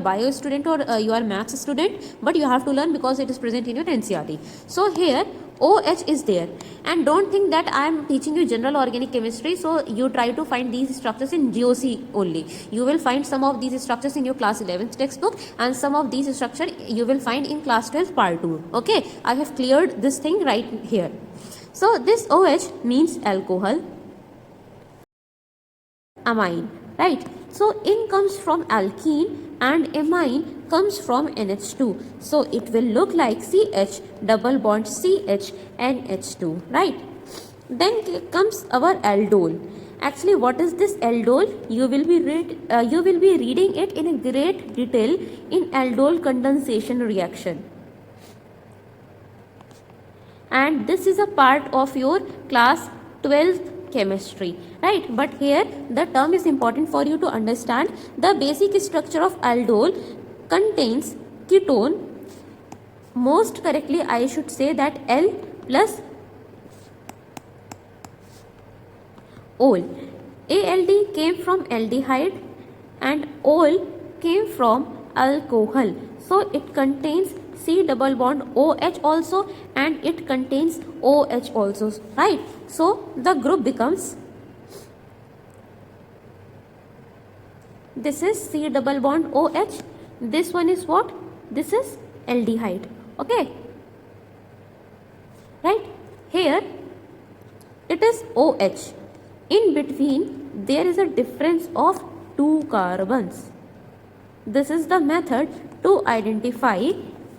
bio student or you are maths student, but you have to learn because it is present in your NCERT. So here OH is there, and don't think that I am teaching you general organic chemistry, so you try to find these structures in GOC only. You will find some of these structures in your class 11th textbook, and some of these structure you will find in class 12 part 2. Okay, I have cleared this thing right here. So this OH means alcohol, amine, right? So in comes from alkene and amine comes from NH2. So it will look like CH double bond CH NH2, right? Then comes our aldol. Actually, what is this aldol? You will be reading it in a great detail in aldol condensation reaction. And this is a part of your class 12th chemistry, right? But here the term is important for you to understand. The basic structure of aldol contains ketone. Most correctly I should say that L plus ol. ALD came from aldehyde and ol came from alcohol. So it contains C double bond OH also, and it contains OH also, right? So the group becomes, this is C double bond OH, this one is what? This is aldehyde, okay? Right? Here it is OH. In between there is a difference of 2 carbons. This is the method to identify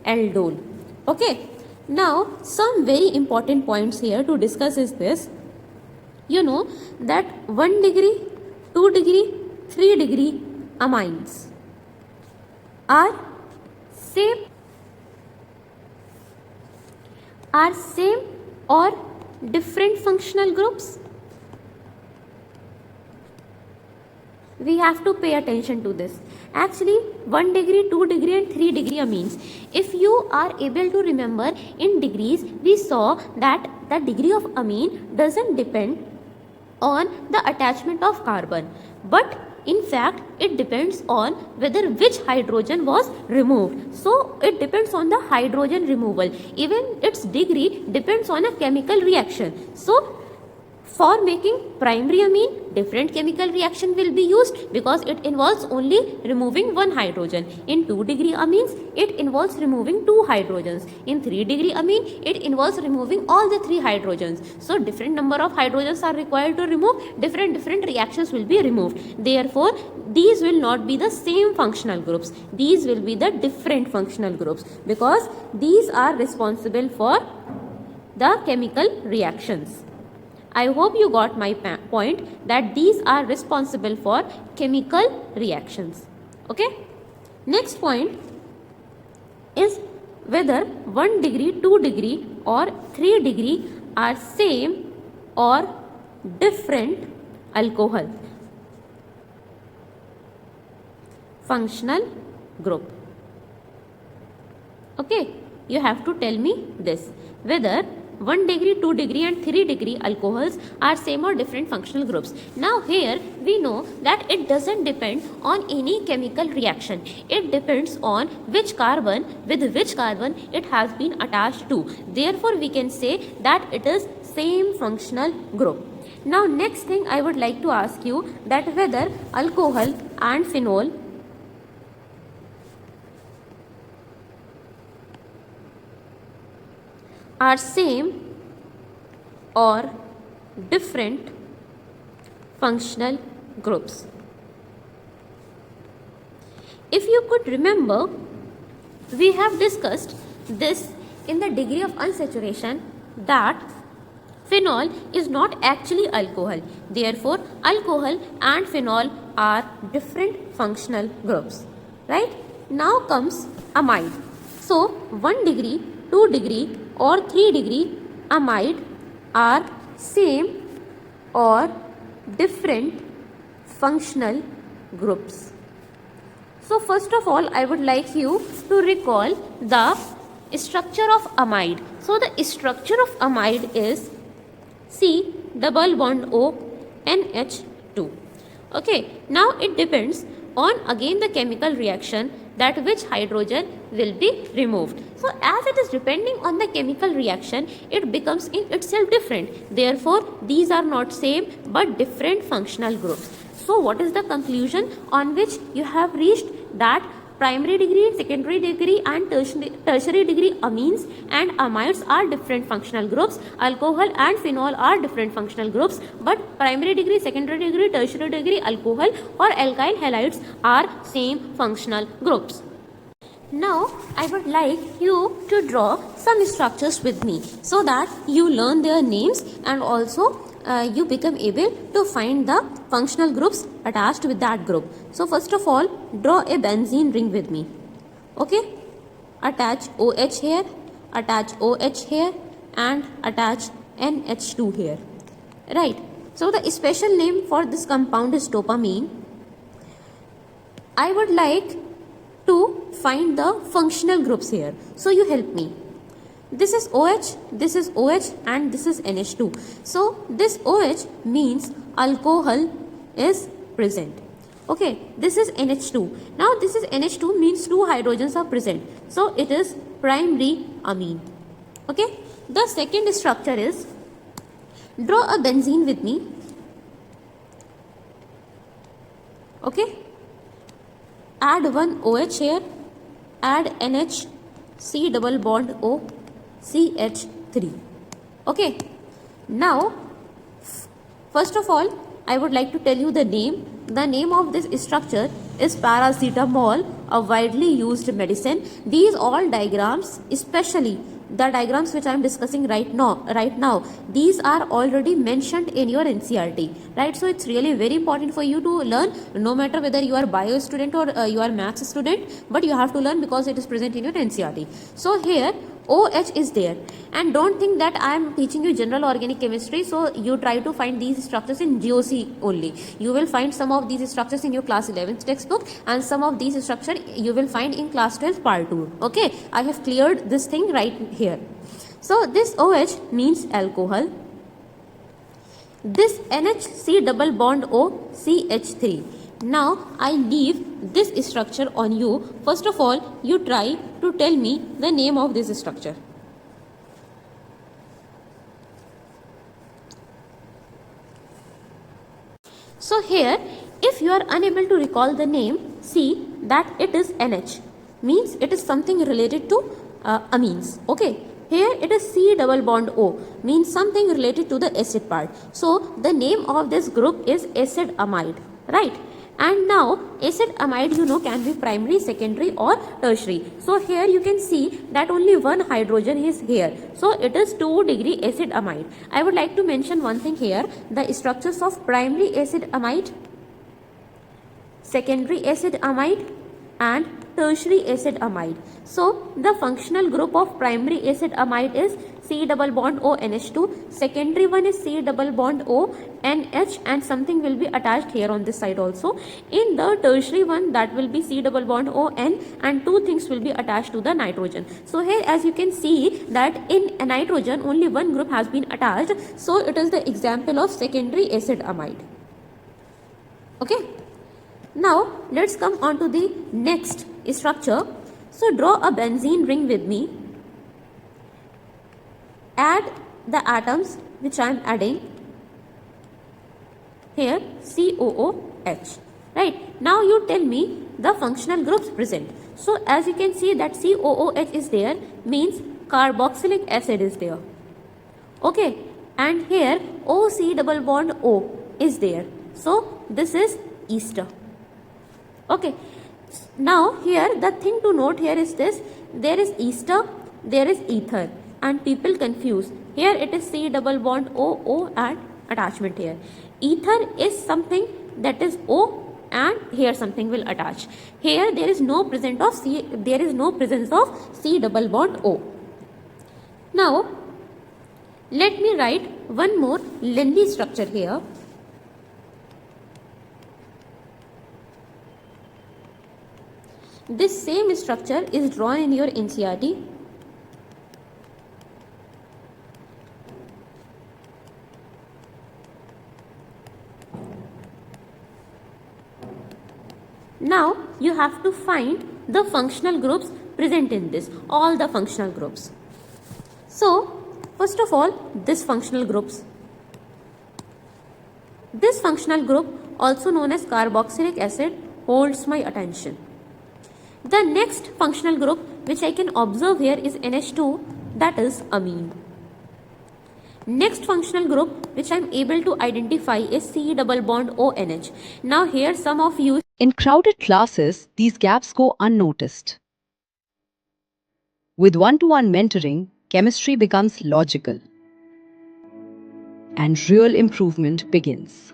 aldol. Okay, now some very important points here to discuss is this. You know that 1 degree, 2 degree, 3 degree amines are same or different functional groups? We have to pay attention to this. Actually, 1 degree, 2 degree and 3 degree amines. If you are able to remember in degrees, we saw that the degree of amine doesn't depend on the attachment of carbon, but in fact it depends on whether which hydrogen was removed. So it depends on the hydrogen removal. Even its degree depends on a chemical reaction. So for making primary amine, different chemical reaction will be used because it involves only removing 1 hydrogen. In 2 degree amines, it involves removing 2 hydrogens. In 3 degree amine, it involves removing all the 3 hydrogens. So different number of hydrogens are required to remove, different reactions will be removed. Therefore, these will not be the same functional groups. These will be the different functional groups because these are responsible for the chemical reactions. I hope you got my point that these are responsible for chemical reactions. Okay. Next point is whether 1 degree, 2 degree or 3 degree are same or different alcohol. Functional group. Okay. You have to tell me this. Whether 1 degree, 2 degree and 3 degree alcohols are same or different functional groups. Now here we know that it doesn't depend on any chemical reaction. It depends on which carbon with which carbon it has been attached to. Therefore we can say that it is same functional group. Now next thing I would like to ask you that whether alcohol and phenol are same or different functional groups. If you could remember, we have discussed this in the degree of unsaturation that phenol is not actually alcohol. Therefore, alcohol and phenol are different functional groups. Right? Now comes amide. So, 1 degree, 2 degree or 3 degree amide are same or different functional groups. So first of all, I would like you to recall the structure of amide. So the structure of amide is C double bond O NH2. Okay, now it depends on again the chemical reaction that which hydrogen will be removed. So as it is depending on the chemical reaction, it becomes in itself different. Therefore, these are not same but different functional groups. So what is the conclusion on which you have reached? That primary degree, secondary degree and tertiary degree amines and amides are different functional groups. Alcohol and phenol are different functional groups, but primary degree, secondary degree, tertiary degree alcohol or alkyl halides are same functional groups. Now I would like you to draw some structures with me so that you learn their names and also you become able to find the functional groups attached with that group. So first of all, draw a benzene ring with me. Okay, attach OH here, attach OH here and attach NH2 here. Right, so the special name for this compound is dopamine. I would like to find the functional groups here, so you help me. This is OH and this is NH2. So this OH means alcohol is present. Okay, this is NH2. Now this is NH2 means 2 hydrogens are present. So it is primary amine. Okay, the second structure is, draw a benzene with me. Okay, add one OH here, add NH, C double bond O, CH3. Okay, now first of all I would like to tell you the name. The name of this structure is paracetamol, a widely used medicine. These all diagrams, especially the diagrams which I am discussing right now, these are already mentioned in your NCERT, right? So it's really very important for you to learn, no matter whether you are bio student or you are maths student, but you have to learn because it is present in your NCERT. So here OH is there, and don't think that I am teaching you general organic chemistry, so you try to find these structures in GOC only. You will find some of these structures in your class 11th textbook and some of these structures you will find in class 12 part 2. Okay, I have cleared this thing right here. So this OH means alcohol. This NHC double bond O, CH3. Now I leave this structure on you. First of all, you try to tell me the name of this structure. So here, if you are unable to recall the name, see that it is NH, means it is something related to amines. Okay, here it is C double bond O, means something related to the acid part. So the name of this group is acid amide, right? And now acid amide, you know, can be primary, secondary or tertiary. So here you can see that only one hydrogen is here. So it is 2 degree acid amide. I would like to mention one thing here, the structures of primary acid amide, secondary acid amide and tertiary acid amide. So the functional group of primary acid amide is C double bond O NH2, secondary one is C double bond O NH, and something will be attached here on this side also. In the tertiary one, that will be C double bond O N, and 2 things will be attached to the nitrogen. So here as you can see that in a nitrogen only one group has been attached, so it is the example of secondary acid amide. Okay, now let's come on to the next structure. So draw a benzene ring with me. Add the atoms which I am adding here, COOH. Right, now you tell me the functional groups present. So as you can see that COOH is there, means carboxylic acid is there. Okay, and here OC double bond O is there. So this is ester. Okay, now here the thing to note here is this, there is ester, there is ether, and people confuse. Here it is C double bond O and attachment here. Ether is something that is O, and here something will attach. Here there is no presence of C double bond O. Now let me write one more lengthy structure here. This same structure is drawn in your NCERT. Now you have to find the functional groups present in this, all the functional groups. So, first of all, this functional groups. This functional group, also known as carboxylic acid, holds my attention. The next functional group which I can observe here is NH2, that is amine. Next functional group which I am able to identify is C double bond ONH. Now here some of you... In crowded classes, these gaps go unnoticed. With one-to-one mentoring, chemistry becomes logical and real improvement begins.